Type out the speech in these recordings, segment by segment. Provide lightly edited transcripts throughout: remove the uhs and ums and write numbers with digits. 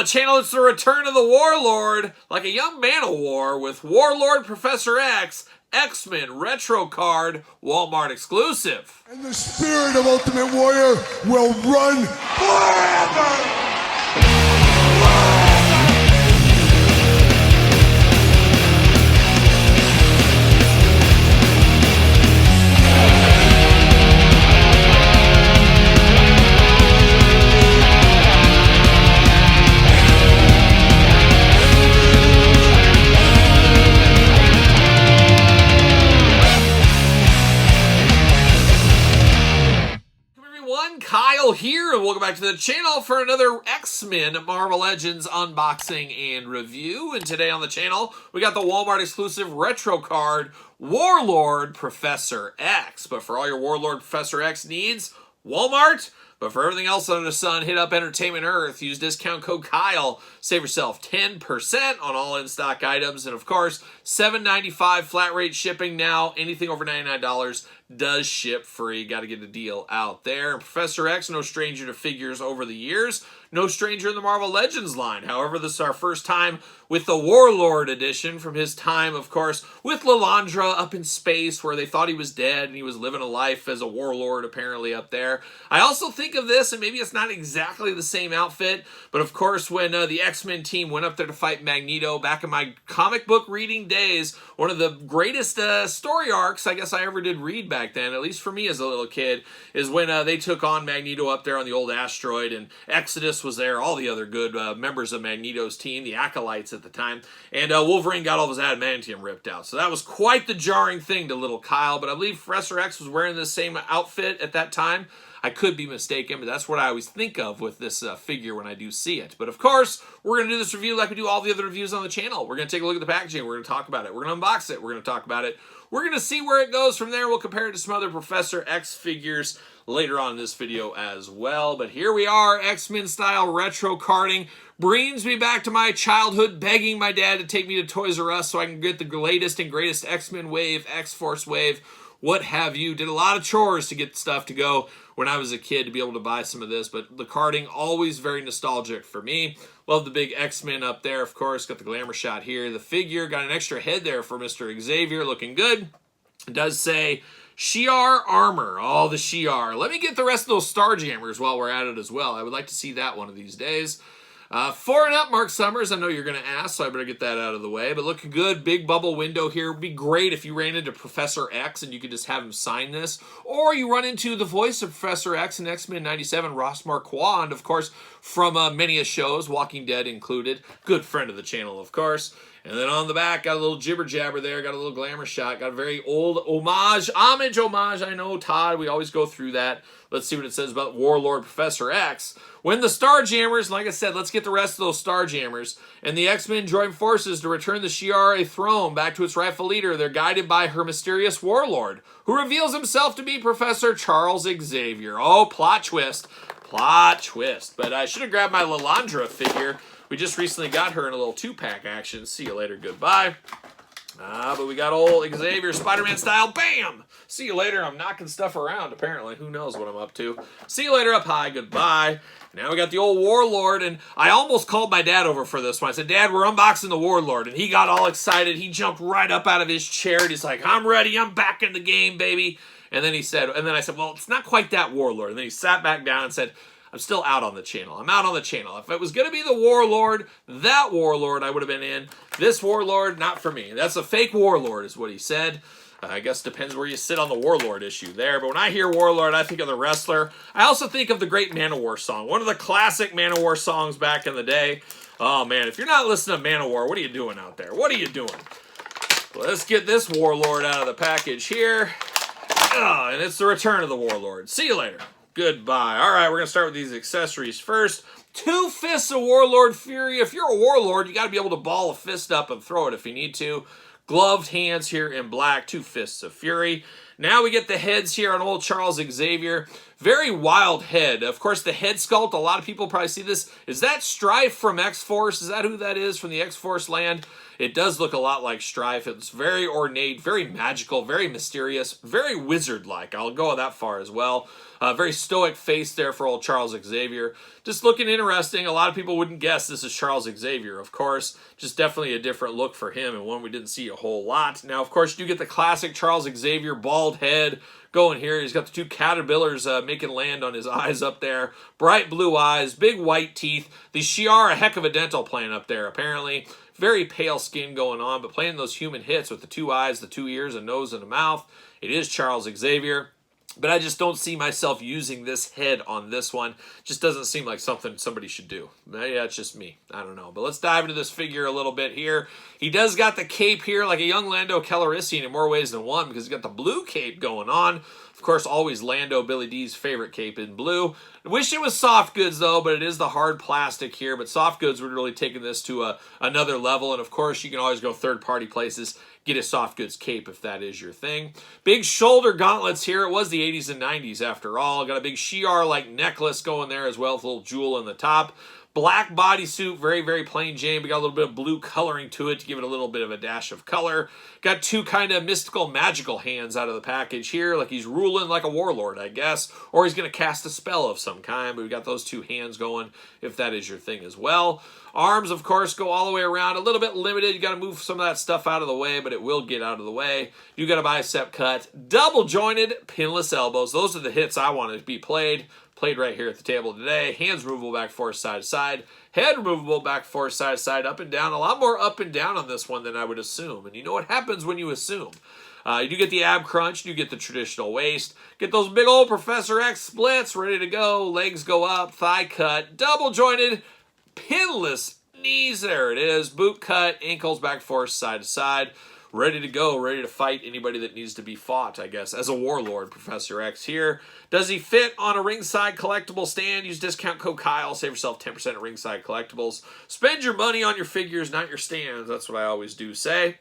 the channel, it's the return of the Warlord, like a young man of war, with Warlord Professor X, X-Men Retro Card, Walmart exclusive. And the spirit of Ultimate Warrior will run forever! Kyle here, and welcome back to the channel for another X-Men Marvel Legends unboxing and review. And today on the channel, we got the Walmart exclusive retro card, Warlord Professor X. But for all your Warlord Professor X needs, Walmart. But for everything else under the sun, hit up Entertainment Earth. Use discount code Kyle. Save yourself 10% on all in-stock items. And of course, $7.95 flat rate shipping now. Anything over $99 does ship free. Got to get a deal out there. And Professor X, no stranger to figures over the years. No stranger in the Marvel Legends line. However, this is our first time with the Warlord edition from his time, of course, with Lilandra up in space where they thought he was dead and he was living a life as a warlord apparently up there. I also think of this, and maybe it's not exactly the same outfit, but of course when the X-Men team went up there to fight Magneto back in my comic book reading days, one of the greatest story arcs I guess I ever did read back then, at least for me as a little kid, is when they took on Magneto up there on the old asteroid, and Exodus was there, all the other good members of Magneto's team, the Acolytes at the time, and Wolverine got all of his adamantium ripped out. So that was quite the jarring thing to little Kyle, but I believe Professor X was wearing the same outfit at that time. I could be mistaken, but that's what I always think of with this figure when I do see it. But of course, we're going to do this review like we do all the other reviews on the channel. We're going to take a look at the packaging. We're going to talk about it. We're going to unbox it. We're going to talk about it. We're going to see where it goes from there. We'll compare it to some other Professor X figures later on in this video as well. But here we are, X-Men style retro carding. Brings me back to my childhood, begging my dad to take me to Toys R Us so I can get the latest and greatest X-Men wave, X-Force wave, what have you. Did a lot of chores to get stuff to go when I was a kid to be able to buy some of this, but the carding always very nostalgic for me. Love the big X-Men up there, of course. Got the glamour shot here. The figure got an extra head there for Mr. Xavier, looking good. It does say Shi'ar armor. Oh, the Shi'ar. Let me get the rest of those Starjammers while we're at it as well. I would like to see that one of these days. 4 and up, Mark Summers. I know you're going to ask, so I better get that out of the way. But looking good. Big bubble window here. It'd be great if you ran into Professor X and you could just have him sign this. Or you run into the voice of Professor X in X-Men 97, Ross Marquand, of course, from many a shows, Walking Dead included. Good friend of the channel, of course. And then on the back, got a little jibber jabber there, got a little glamour shot, got a very old homage, I know, Todd, we always go through that. Let's see what it says about Warlord Professor X. When the Starjammers, like I said, let's get the rest of those Starjammers, and the X-Men join forces to return the Shi'ar a throne back to its rightful leader. They're guided by her mysterious Warlord, who reveals himself to be Professor Charles Xavier. Oh, plot twist. Plot twist. But I should have grabbed my Lilandra figure. We just recently got her in a little 2-pack action. See you later. Goodbye. But we got old Xavier Spider-Man style. Bam! See you later. I'm knocking stuff around, apparently. Who knows what I'm up to. See you later up high. Goodbye. Now we got the old Warlord, and I almost called my dad over for this one. I said, Dad, we're unboxing the Warlord, and he got all excited. He jumped right up out of his chair, and he's like, I'm ready. I'm back in the game, baby. And then I said, well, it's not quite that Warlord. And then he sat back down and said, I'm still out on the channel. I'm out on the channel. If it was going to be the Warlord, that Warlord I would have been in. This Warlord, not for me. That's a fake Warlord is what he said. I guess depends where you sit on the Warlord issue there. But when I hear Warlord, I think of the wrestler. I also think of the great Manowar song. One of the classic Manowar songs back in the day. Oh, man. If you're not listening to Manowar, what are you doing out there? What are you doing? Let's get this Warlord out of the package here. Oh, and it's the return of the Warlord. See you later. Goodbye. All right, we're going to start with these accessories first. 2 fists of Warlord Fury. If you're a Warlord, you got to be able to ball a fist up and throw it if you need to. Gloved hands here in black. 2 fists of Fury. Now we get the heads here on old Charles Xavier. Very wild head. Of course, the head sculpt, a lot of people probably see this. Is that Strife from X-Force? Is that who that is from the X-Force land? It does look a lot like Strife. It's very ornate, very magical, very mysterious, very wizard-like. I'll go that far as well. Very stoic face there for old Charles Xavier. Just looking interesting. A lot of people wouldn't guess this is Charles Xavier, of course. Just definitely a different look for him, and one we didn't see a whole lot. Now, of course, you do get the classic Charles Xavier bald head going here. He's got the two caterpillars making land on his eyes up there. Bright blue eyes, big white teeth. The Shi'ar, a heck of a dental plan up there, apparently. Very pale skin going on, but playing those human hits with the two eyes, the two ears, a nose, and a mouth. It is Charles Xavier. But I just don't see myself using this head on this one. Just doesn't seem like something somebody should do. Yeah, it's just me. I don't know. But let's dive into this figure a little bit here. He does got the cape here like a young Lando Calrissian in more ways than one, because he's got the blue cape going on. Of course, always Lando, Billy D's favorite cape in blue. I wish it was soft goods, though, but it is the hard plastic here. But soft goods would really taken this to another level. And, of course, you can always go third-party places, get a soft goods cape if that is your thing. Big shoulder gauntlets here. It was the 80s and 90s, after all. Got a big Shi'ar-like necklace going there as well with a little jewel in the top. Black bodysuit, very, very plain Jane. We got a little bit of blue coloring to it to give it a little bit of a dash of color. Got two kind of mystical, magical hands out of the package here, like he's ruling like a warlord, I guess. Or he's going to cast a spell of some kind, but we got those two hands going, if that is your thing as well. Arms, of course, go all the way around. A little bit limited. You got to move some of that stuff out of the way, but it will get out of the way. You got a bicep cut. Double jointed, pinless elbows. Those are the hits I wanted to be played. Played right here at the table today. Hands removable back forth side to side. Head removable back forth side to side, up and down. A lot more up and down on this one than I would assume. And you know what happens when you assume. You do get the ab crunch. You get the traditional waist. Get those big old Professor X splits ready to go. Legs go up. Thigh cut. Double jointed. Pinless knees. There it is. Boot cut. Ankles back forth side to side. Ready to go, ready to fight anybody that needs to be fought, I guess, as a warlord, Professor X here. Does he fit on a ringside collectible stand? Use discount code Kyle, save yourself 10% at ringside collectibles. Spend your money on your figures, not your stands. That's what I always do say.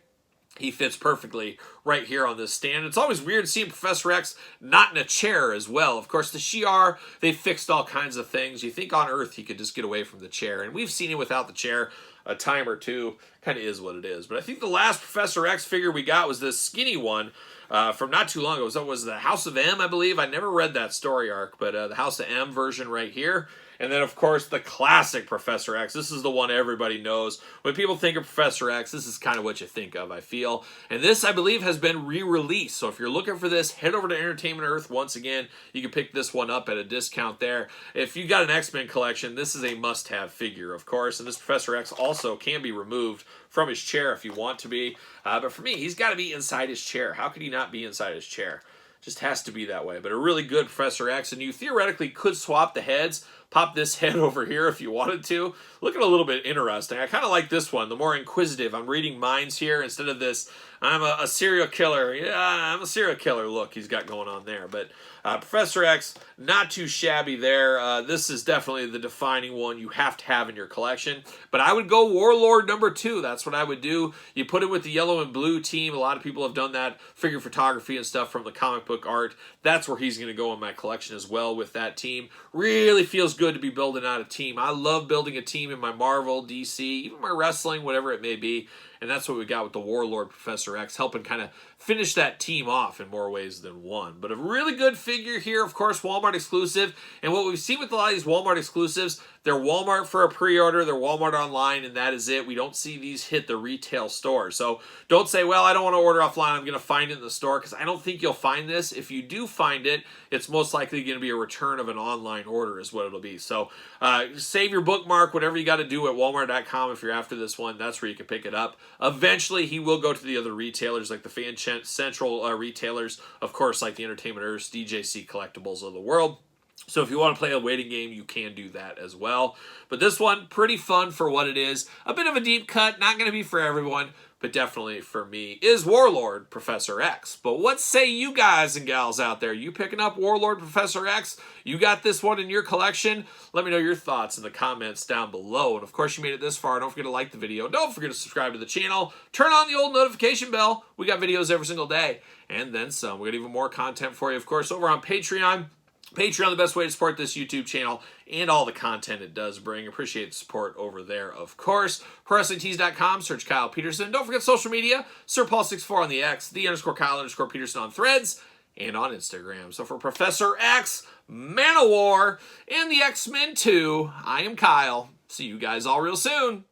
He fits perfectly right here on this stand. It's always weird seeing Professor X not in a chair as well. Of course, the Shi'ar, they fixed all kinds of things. You think on Earth he could just get away from the chair, and we've seen him without the chair a time or two. Kind of is what it is. But I think the last Professor X figure we got was this skinny one from not too long ago. That was the House of M, I believe. I never read that story arc, but the House of M version right here. And then, of course, the classic Professor X. This is the one everybody knows. When people think of Professor X, this is kind of what you think of, I feel. And this, I believe, has been re-released. So if you're looking for this, head over to Entertainment Earth once again. You can pick this one up at a discount there. If you got an X-Men collection, this is a must-have figure, of course. And this Professor X also can be removed from his chair if you want to be. But for me, he's got to be inside his chair. How could he not be inside his chair? Just has to be that way. But a really good Professor X, and you theoretically could swap the heads. Pop this head over here if you wanted to. Looking a little bit interesting. I kind of like this one, the more inquisitive. I'm reading minds here instead of this, I'm a serial killer. Yeah, I'm a serial killer look he's got going on there. But Professor X, not too shabby there. This is definitely the defining one you have to have in your collection. But I would go Warlord #2. That's what I would do. You put it with the yellow and blue team. A lot of people have done that. Figure photography and stuff from the comic book art. That's where he's going to go in my collection as well with that team. Really feels good to be building out a team. I love building a team in my Marvel, DC, even my wrestling, whatever it may be. And that's what we got with the Warlord Professor X, helping kind of finish that team off in more ways than one. But a really good figure here, of course, Walmart exclusive. And what we've seen with a lot of these Walmart exclusives, they're Walmart for a pre-order, they're Walmart online, and that is it. We don't see these hit the retail store. So don't say, well, I don't want to order offline, I'm going to find it in the store, because I don't think you'll find this. If you do find it, it's most likely going to be a return of an online order is what it'll be. So save your bookmark, whatever you got to do at Walmart.com if you're after this one. That's where you can pick it up. Eventually, he will go to the other retailers, like the Fan Central retailers, of course, like the Entertainment Earth, DJC Collectibles of the world. So if you want to play a waiting game, you can do that as well. But this one, pretty fun for what it is. A bit of a deep cut, not going to be for everyone, but definitely for me, is Warlord Professor X. But what say you guys and gals out there? You picking up Warlord Professor X? You got this one in your collection? Let me know your thoughts in the comments down below. And of course, you made it this far. Don't forget to like the video. Don't forget to subscribe to the channel. Turn on the old notification bell. We got videos every single day. And then some. We got even more content for you, of course, over on Patreon. Patreon, the best way to support this YouTube channel and all the content it does bring. Appreciate the support over there, of course. ProWrestlingTees.com, search Kyle Peterson. Don't forget social media, SirPaul64 on the X, _Kyle_Peterson on Threads, and on Instagram. So for Professor X, Man of War, and the X-Men 2, I am Kyle. See you guys all real soon.